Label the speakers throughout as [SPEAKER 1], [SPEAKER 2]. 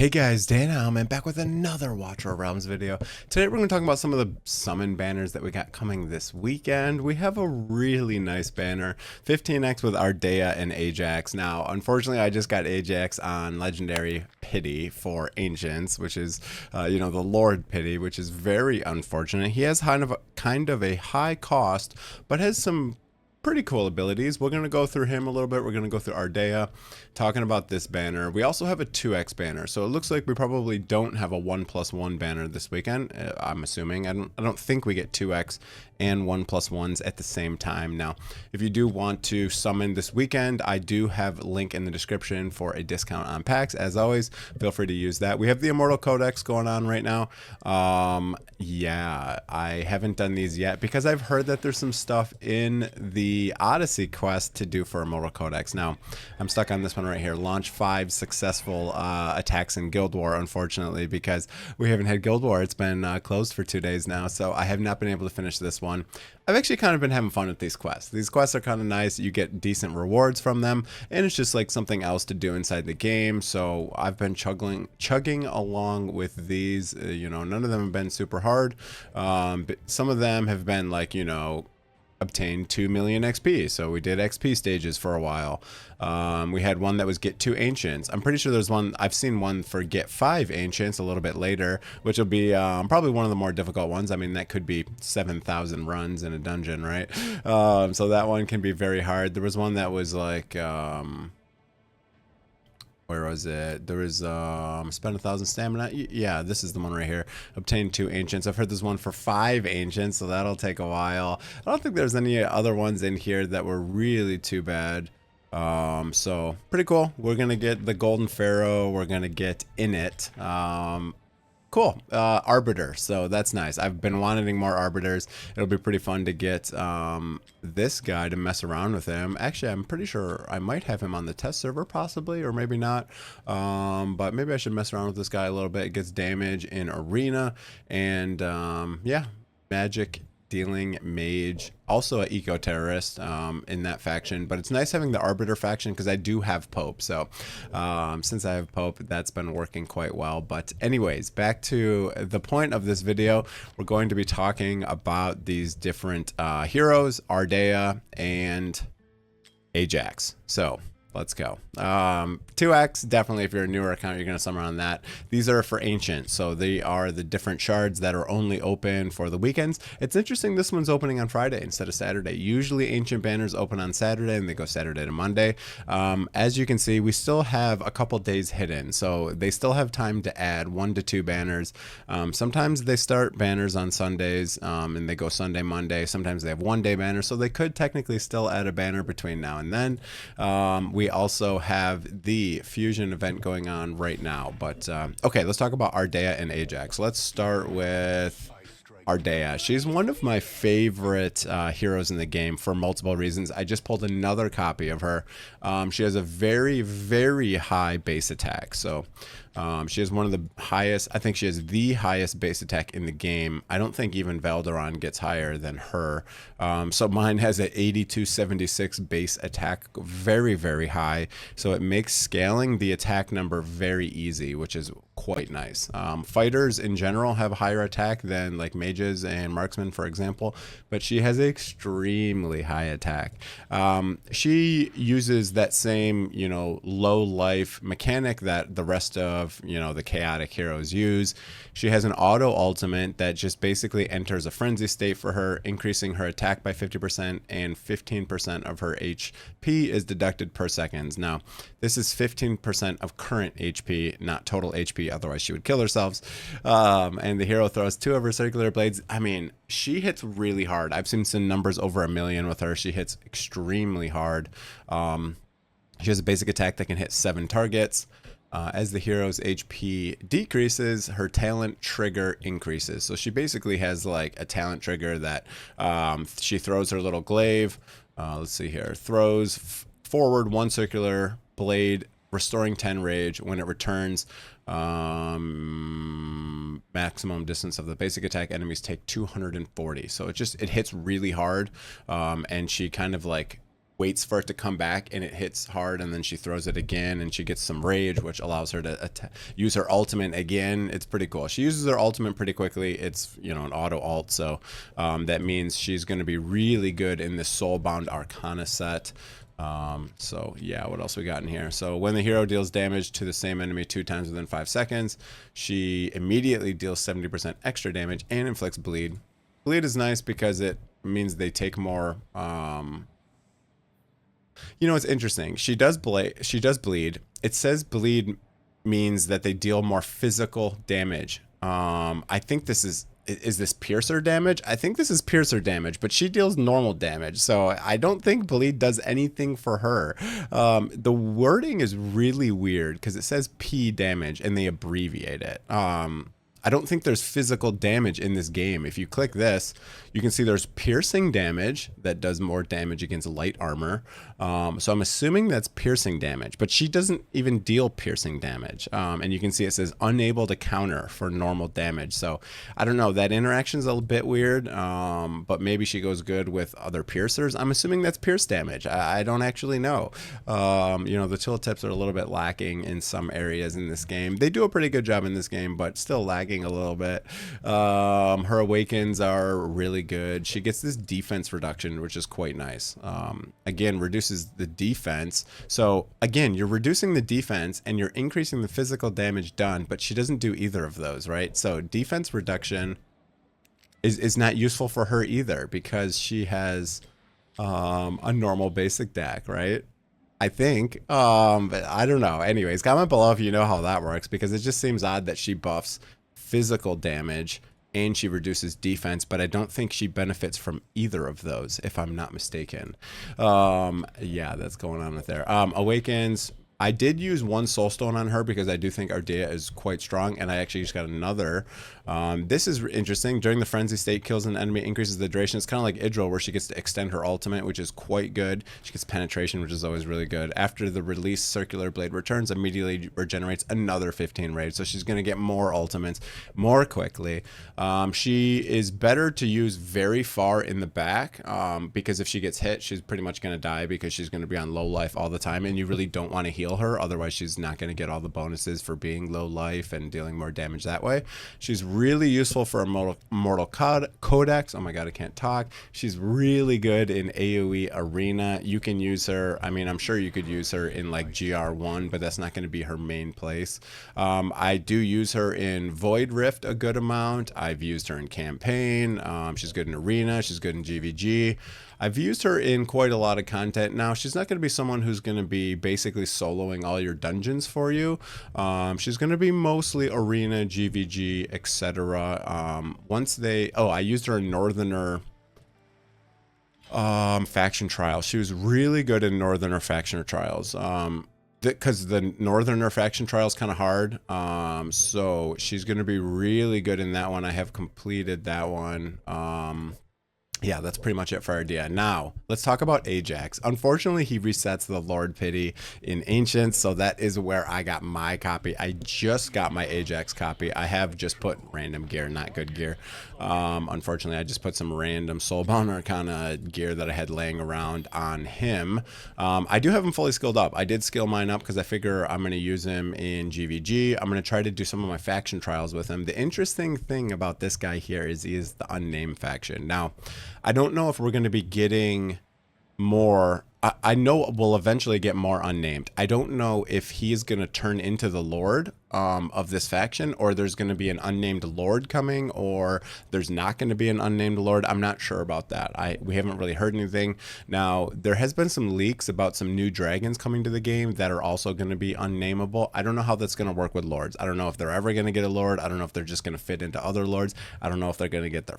[SPEAKER 1] Hey guys, Dan and back with another Watcher of Realms video. Today we're going to talk about some of the summon banners that we got coming this weekend. We have a really nice banner, 15x with Ardea and Ajax. Now, unfortunately, I just got Ajax on Legendary Pity for Ancients, which is, the Lord Pity, which is very unfortunate. He has kind of a high cost, but has some pretty cool abilities. We're going to go through him a little bit. We're going to go through Ardea, talking about this banner. We also have a 2x banner, so it looks like we probably don't have a 1+1 banner this weekend. I'm assuming. I don't think we get 2x and 1+1s at the same time. Now, if you do want to summon this weekend, I do have a link in the description for a discount on packs. As always, feel free to use that. We have the Immortal Codex going on right now. Yeah, I haven't done these yet because I've heard that there's some stuff in the Odyssey Quest to do for Immortal Codex. Now, I'm stuck on this one right here. Launch 5 successful attacks in Guild War, unfortunately, because we haven't had Guild War. It's been closed for 2 days now, so I have not been able to finish this one. I've actually kind of been having fun with these quests. These quests are kind of nice. You get decent rewards from them, and it's just like something else to do inside the game. So I've been chugging along with these. None of them have been super hard. But some of them have been like, obtain 2 million XP. So we did XP stages for a while. We had one that was get 2 ancients. I'm pretty sure there's one, I've seen one for get 5 ancients a little bit later, which will be probably one of the more difficult ones. I mean, that could be 7,000 runs in a dungeon, right? So that one can be very hard. There was one that was like, where was it? There was spend 1,000 stamina. Yeah, this is the one right here. Obtain 2 ancients. I've heard there's one for 5 ancients, so that'll take a while. I don't think there's any other ones in here that were really too bad. So pretty cool. We're gonna get the Golden Pharaoh. We're gonna get in it. Cool. Arbiter. So that's nice. I've been wanting more arbiters. It'll be pretty fun to get this guy to mess around with him. Actually, I'm pretty sure I might have him on the test server possibly, or maybe not. But maybe I should mess around with this guy a little bit. It gets damage in arena and yeah, magic dealing mage, also an eco-terrorist in that faction. But it's nice having the arbiter faction because I do have Pope, so since I have Pope, that's been working quite well. But anyways, back to the point of this video. We're going to be talking about these different heroes, Ardea and Ajax. So let's go. 2x, definitely if you're a newer account, you're going to summon on that. These are for Ancient, so they are the different shards that are only open for the weekends. It's interesting, this one's opening on Friday instead of Saturday. Usually Ancient banners open on Saturday and they go Saturday to Monday. As you can see, we still have a couple days hidden, so they still have time to add 1 to 2 banners. Sometimes they start banners on Sundays and they go Sunday, Monday. Sometimes they have 1-day banners, so they could technically still add a banner between now and then. We also have the fusion event going on right now, but okay, let's talk about Ardea and Ajax. Let's start with Ardea. She's one of my favorite heroes in the game for multiple reasons. I just pulled another copy of her. She has a very, very high base attack. So she has one of the highest, I think she has the highest base attack in the game. I don't think even Valderon gets higher than her. So mine has an 8276 base attack, very, very high. So it makes scaling the attack number very easy, which is quite nice. Fighters in general have higher attack than like mages and marksmen, for example, but she has extremely high attack. She uses that same, low life mechanic that the rest of, the chaotic heroes use. She has an auto ultimate that just basically enters a frenzy state for her, increasing her attack by 50%, and 15% of her HP is deducted per second. Now, this is 15% of current HP, not total HP, otherwise she would kill herself. And the hero throws 2 of her circular blades. I mean, she hits really hard. I've seen some numbers over 1 million with her. She hits extremely hard. She has a basic attack that can hit 7 targets. As the hero's HP decreases, her talent trigger increases. So she basically has like a talent trigger that she throws her little glaive. Let's see here. Throws forward 1 circular blade, restoring 10 rage. When it returns, maximum distance of the basic attack, enemies take 240. So it hits really hard. And she kind of like waits for it to come back and it hits hard, and then she throws it again and she gets some rage, which allows her to use her ultimate again. It's pretty cool. She uses her ultimate pretty quickly. It's, you know, an auto ult, so that means she's going to be really good in this Soulbound Arcana set. So yeah, what else we got in here? So when the hero deals damage to the same enemy 2 times within 5 seconds, she immediately deals 70% extra damage and inflicts bleed. Bleed is nice because it means they take more. You know, it's interesting. She does bleed. It says bleed means that they deal more physical damage. I think this is this piercer damage? I think this is piercer damage, but she deals normal damage, so I don't think bleed does anything for her. The wording is really weird because it says P damage and they abbreviate it. I don't think there's physical damage in this game. If you click this, you can see there's piercing damage that does more damage against light armor. So I'm assuming that's piercing damage, but she doesn't even deal piercing damage. And you can see it says unable to counter for normal damage. So I don't know, that interaction's a bit weird, but maybe she goes good with other piercers. I'm assuming that's pierce damage. I don't actually know. You know, the tooltips are a little bit lacking in some areas in this game. They do a pretty good job in this game, but still lagging a little bit. Her awakens are really good. She gets this defense reduction, which is quite nice. Again, reduces the defense. So again, you're reducing the defense and you're increasing the physical damage done, but she doesn't do either of those, right? So defense reduction is not useful for her either because she has a normal basic deck, right? I think, but I don't know. Anyways, comment below if you know how that works, because it just seems odd that she buffs physical damage and she reduces defense, but I don't think she benefits from either of those, if I'm not mistaken. Yeah, that's going on with there. Awakens. I did use 1 soulstone on her because I do think Ardea is quite strong, and I actually just got another. This is interesting. During the frenzy state, kills an enemy, increases the duration. It's kind of like Idril, where she gets to extend her ultimate, which is quite good. She gets penetration, which is always really good. After the release, circular blade returns, immediately regenerates another 15 rage, so she's going to get more ultimates more quickly. She is better to use very far in the back, because if she gets hit, she's pretty much going to die because she's going to be on low life all the time, and you really don't want to heal her, otherwise she's not going to get all the bonuses for being low life and dealing more damage that way. She's really useful for a mortal codex. Oh my god, I can't talk. She's really good in AoE arena. You can use her, I mean, I'm sure you could use her in like GR1, but that's not going to be her main place. I do use her in Void Rift a good amount. I've used her in campaign. She's good in arena. She's good in GVG. I've used her in quite a lot of content. Now, she's not going to be someone who's going to be basically soloing all your dungeons for you. She's going to be mostly arena, GVG, etc. Once they... Oh, I used her in Northerner faction trials. She was really good in Northerner faction trials. Because the Northerner faction trial is kind of hard. So she's going to be really good in that one. I have completed that one. Yeah, that's pretty much it for Ardea. Now, let's talk about Ajax. Unfortunately, he resets the Lord Pity in Ancients, so that is where I got my copy. I just got my Ajax copy. I have just put random gear, not good gear. Unfortunately, I just put some random Soulbound Arcana gear that I had laying around on him. I do have him fully skilled up. I did skill mine up because I figure I'm going to use him in GVG. I'm going to try to do some of my faction trials with him. The interesting thing about this guy here is he is the unnamed faction. Now, I don't know if we're going to be getting more. I know we'll eventually get more unnamed. I don't know if he's going to turn into the Lord of this faction, or there's going to be an unnamed Lord coming, or there's not going to be an unnamed Lord. I'm not sure about that. We haven't really heard anything. Now, there has been some leaks about some new dragons coming to the game that are also going to be unnameable. I don't know how that's going to work with Lords. I don't know if they're ever going to get a Lord. I don't know if they're just going to fit into other Lords. I don't know if they're going to get their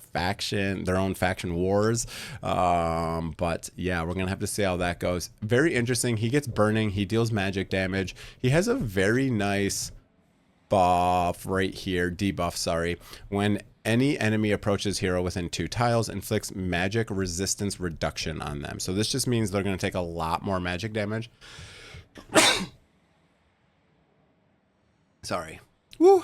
[SPEAKER 1] own faction wars. But yeah, we're going to have to see how that goes. Very interesting. He gets burning. He deals magic damage. He has a very nice buff right here, debuff, sorry. When any enemy approaches hero within 2 tiles, inflicts magic resistance reduction on them. So this just means they're going to take a lot more magic damage. Sorry. Woo.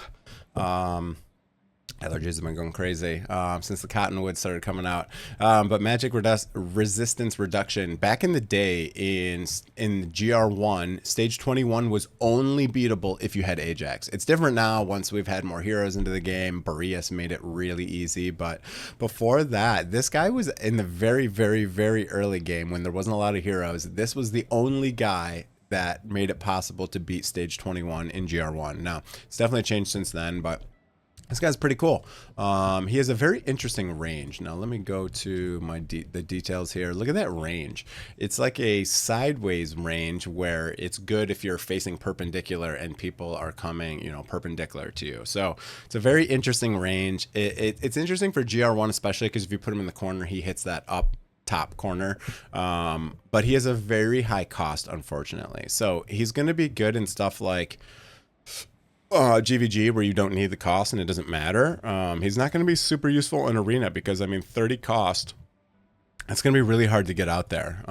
[SPEAKER 1] Allergies have been going crazy since the cottonwood started coming out. But magic resistance reduction. Back in the day in GR1, stage 21 was only beatable if you had Ajax. It's different now once we've had more heroes into the game. Boreas made it really easy. But before that, this guy was in the very, very, very early game when there wasn't a lot of heroes. This was the only guy that made it possible to beat stage 21 in GR1. Now, it's definitely changed since then, but this guy's pretty cool. He has a very interesting range. Now let me go to the details here. Look at that range. It's like a sideways range where it's good if you're facing perpendicular and people are coming, you know, perpendicular to you. So it's a very interesting range. It's interesting for GR1 especially because if you put him in the corner, he hits that up top corner, but he has a very high cost, unfortunately. So he's going to be good in stuff like GVG, where you don't need the cost and it doesn't matter. He's not going to be super useful in arena because, I mean, 30 cost, it's going to be really hard to get out there.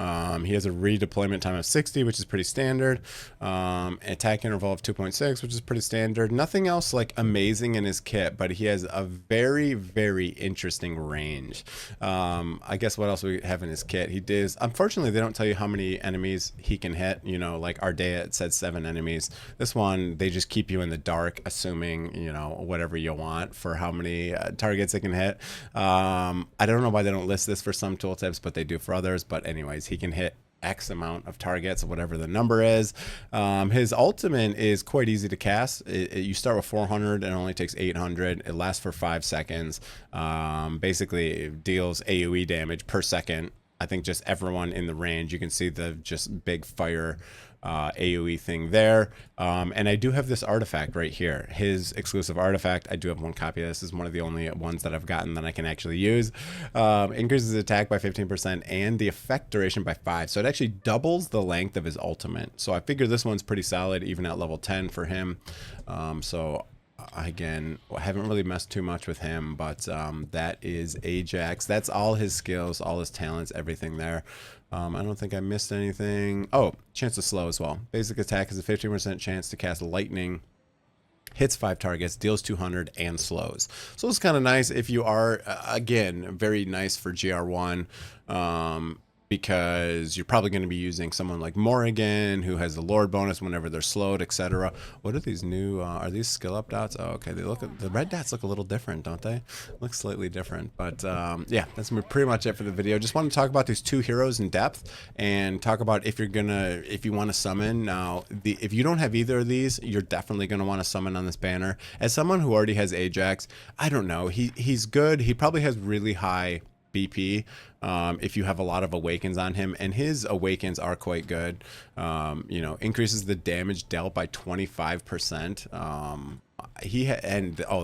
[SPEAKER 1] He has a redeployment time of 60, which is pretty standard. Attack interval of 2.6, which is pretty standard. Nothing else like amazing in his kit, but he has a very, very interesting range. I guess what else we have in his kit? He does. Unfortunately, they don't tell you how many enemies he can hit. You know, like Ardea, it said 7 enemies. This one, they just keep you in the dark, assuming, you know, whatever you want for how many targets it can hit. I don't know why they don't list this for some tooltips, but they do for others. But anyways, he can hit X amount of targets, whatever the number is. His ultimate is quite easy to cast. You start with 400 and it only takes 800. It lasts for 5 seconds. Basically, it deals AoE damage per second. I think just everyone in the range. You can see the just big fire AoE thing there. And I do have this artifact right here, his exclusive artifact. I do have one copy of this. This is one of the only ones that I've gotten that I can actually use. Increases attack by 15% and the effect duration by 5. So it actually doubles the length of his ultimate. So I figure this one's pretty solid even at level 10 for him. So again, I haven't really messed too much with him, but that is Ajax. That's all his skills, all his talents, everything there. I don't think I missed anything. Oh, chance to slow as well. Basic attack is a 15% chance to cast lightning, hits 5 targets, deals 200, and slows. So it's kind of nice if you are, again, very nice for GR1. Because you're probably going to be using someone like Morrigan, who has the Lord bonus whenever they're slowed, etc. What are these new, are these skill up dots? Oh, okay, they look, the red dots look a little different, don't they? Look slightly different, but yeah, that's pretty much it for the video. Just want to talk about these 2 heroes in depth and talk about if you want to summon. Now, if you don't have either of these, you're definitely going to want to summon on this banner. As someone who already has Ajax, I don't know, he's good. He probably has really high BP if you have a lot of awakens on him, and his awakens are quite good. You know, increases the damage dealt by 25%.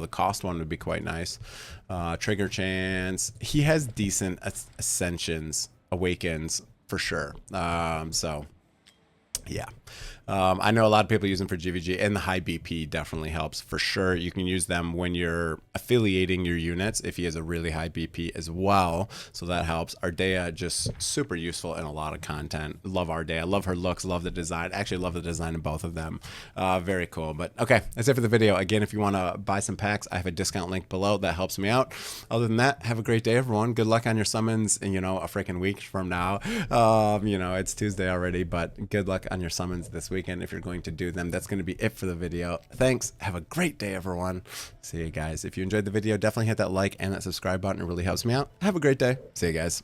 [SPEAKER 1] The cost one would be quite nice. Trigger chance, he has decent ascensions, awakens for sure. So yeah. I know a lot of people use them for GVG, and the high BP definitely helps for sure. You can use them when you're affiliating your units if he has a really high BP as well, so that helps. Ardea, just super useful in a lot of content. Love Ardea, love her looks, love the design. Actually love the design of both of them. Very cool. But okay, that's it for the video. Again, if you want to buy some packs, I have a discount link below that helps me out. Other than that, have a great day, everyone. Good luck on your summons, and you know, a freaking week from now. You know, it's Tuesday already, but good luck on your summons this weekend if you're going to do them. That's going to be it for the video. Thanks. Have a great day, everyone. See you guys. If you enjoyed the video, definitely hit that like and that subscribe button. It really helps me out. Have a great day. See you guys.